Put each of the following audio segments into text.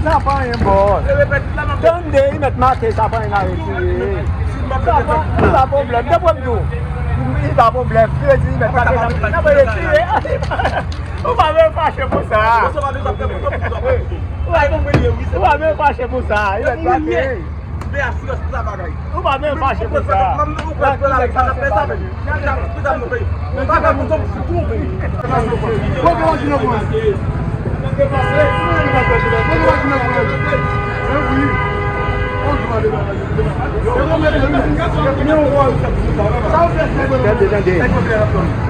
Sa pa yung boss. Donde imet mate sa pa na iti. Sa problem, da problem. Hindi da problem. Kasi imet mate na ba iti. O ba me fashe pusa. O ba me fashe pusa. Imet mate. Be assurance pusa bagay. O ba me fashe pusa.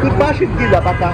Cât baixo de guilha para cá,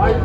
Vai,